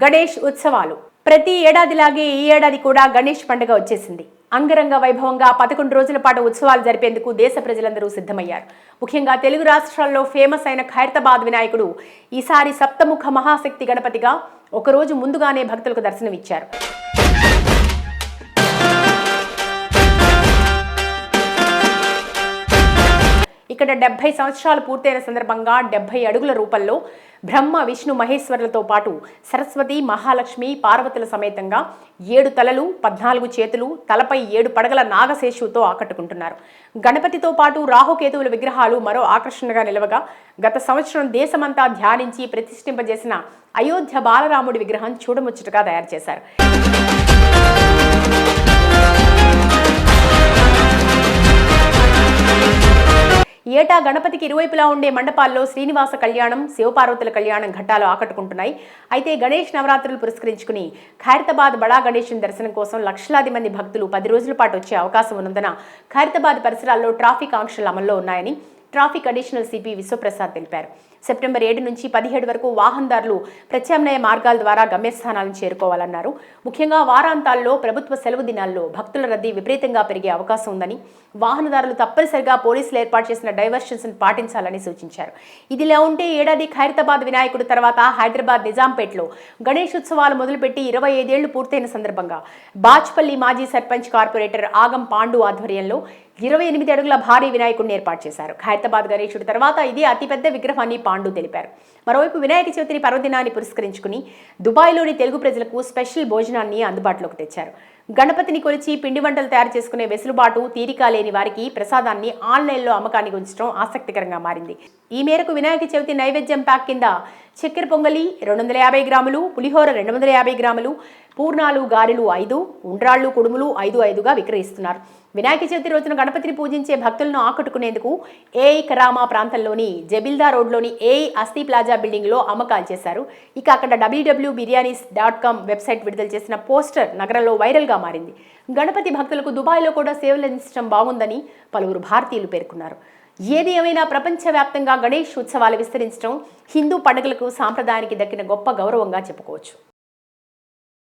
గణేష్ ఉత్సవాలు ప్రతి ఏడాదిలాగే ఈ ఏడాది కూడా గణేష్ పండుగ వచ్చేసింది. అంగరంగ వైభవంగా 11 రోజుల పాటు ఉత్సవాలు జరిపేందుకు దేశ ప్రజలందరూ సిద్ధమయ్యారు. ముఖ్యంగా తెలుగు రాష్ట్రాల్లో ఫేమస్ అయిన ఖైరతాబాద్ వినాయకుడు ఈసారి సప్తముఖ మహాశక్తి గణపతిగా ఒకరోజు ముందుగానే భక్తులకు దర్శనమిచ్చారు. ఇక్కడ 70 సంవత్సరాలు పూర్తయిన సందర్భంగా 70 అడుగుల రూపంలో బ్రహ్మ విష్ణు మహేశ్వరులతో పాటు సరస్వతి మహాలక్ష్మి పార్వతుల సమేతంగా 7 తలలు 14 చేతులు తలపై 7 పడగల నాగశేషువుతో ఆకట్టుకుంటున్నారు. గణపతితో పాటు రాహుకేతువుల విగ్రహాలు మరో ఆకర్షణగా నిలవగా గత సంవత్సరం దేశమంతా ధ్యానించి ప్రతిష్ఠింపజేసిన అయోధ్య బాలరాముడి విగ్రహం చూడముచ్చటగా తయారు చేశారు. ఏటా గణపతికి ఇరువైపులా ఉండే మండపాల్లో శ్రీనివాస కళ్యాణం శివపార్వతుల కళ్యాణం ఘట్టాలు ఆకట్టుకుంటున్నాయి. అయితే గణేష్ నవరాత్రులు పురస్కరించుకుని ఖైరతాబాద్ బడా గణేష్ దర్శనం కోసం లక్షలాది మంది భక్తులు 10 రోజుల పాటు వచ్చే అవకాశం ఉన్నందున ఖైరతాబాద్ పరిసరాల్లో ట్రాఫిక్ ఆంక్షలు అమల్లో ఉన్నాయని ట్రాఫిక్ అడిషనల్ సిపి విశ్వప్రసాద్ తెలిపారు. సెప్టెంబర్ 7 నుంచి 17 వరకు వాహనదారులు ప్రత్యామ్నాయ మార్గాల ద్వారా గమ్యస్థానాలను చేరుకోవాలన్నారు. ముఖ్యంగా వారాంతాల్లో ప్రభుత్వ సెలవు దినాల్లో భక్తుల రద్దీ విపరీతంగా పెరిగే అవకాశం ఉందని వాహనదారులు తప్పనిసరిగా పోలీసులు ఏర్పాటు చేసిన డైవర్షన్స్ పాటించాలని సూచించారు. ఇదిలా ఉంటే ఏడాది ఖైరతాబాద్ వినాయకుడు తర్వాత హైదరాబాద్ నిజాంపేటలో గణేష్ ఉత్సవాలు మొదలుపెట్టి 25 ఏళ్లు పూర్తయిన సందర్భంగా బాచ్పల్లి మాజీ సర్పంచ్ కార్పొరేటర్ ఆగం పాండు ఆధ్వర్యంలో 28 అడుగుల భారీ వినాయకుడిని ఏర్పాటు చేశారు. ఖైరతాబాద్ గణేశుడి తర్వాత ఇది అతిపెద్ద విగ్రహాన్ని పాండు తెలిపారు. మరోవైపు వినాయక చవితి పర్వదినాన్ని పురస్కరించుకుని దుబాయ్లోని తెలుగు ప్రజలకు స్పెషల్ భోజనాన్ని అందుబాటులోకి తెచ్చారు. గణపతిని కొలిచి పిండి వంటలు తయారు చేసుకునే వెసులుబాటు తీరిక లేని వారికి ప్రసాదాన్ని ఆన్లైన్లో అమ్మకానికి ఉంచడం ఆసక్తికరంగా మారింది. ఈ మేరకు వినాయక చవితి నైవేద్యం ప్యాక్ కింద చక్కెర పొంగలి 250 గ్రాములు, పులిహోర 250 గ్రాములు, పూర్ణాలు గారెలు 5, ఉండ్రాళ్ళు కుడుములు 5 విక్రయిస్తున్నారు. వినాయక చవితి రోజున గణపతిని పూజించే భక్తులను ఆకట్టుకునేందుకు ఏఐ కరామా ప్రాంతంలోని జబిల్దా రోడ్లోని ఏఐ అస్థి ప్లాజా బిల్డింగ్లో అమ్మకాలు చేశారు. ఇక అక్కడ www.biryanis.com వెబ్సైట్ విడుదల చేసిన పోస్టర్ నగరంలో వైరల్గా మారింది. గణపతి భక్తులకు దుబాయ్లో కూడా సేవలు అందించడం బాగుందని పలువురు భారతీయులు పేర్కొన్నారు. ఏది ఏమైనా ప్రపంచవ్యాప్తంగా గణేష్ ఉత్సవాలు విస్తరించడం హిందూ పండుగలకు సాంప్రదాయానికి దక్కిన గొప్ప గౌరవంగా చెప్పుకోవచ్చు.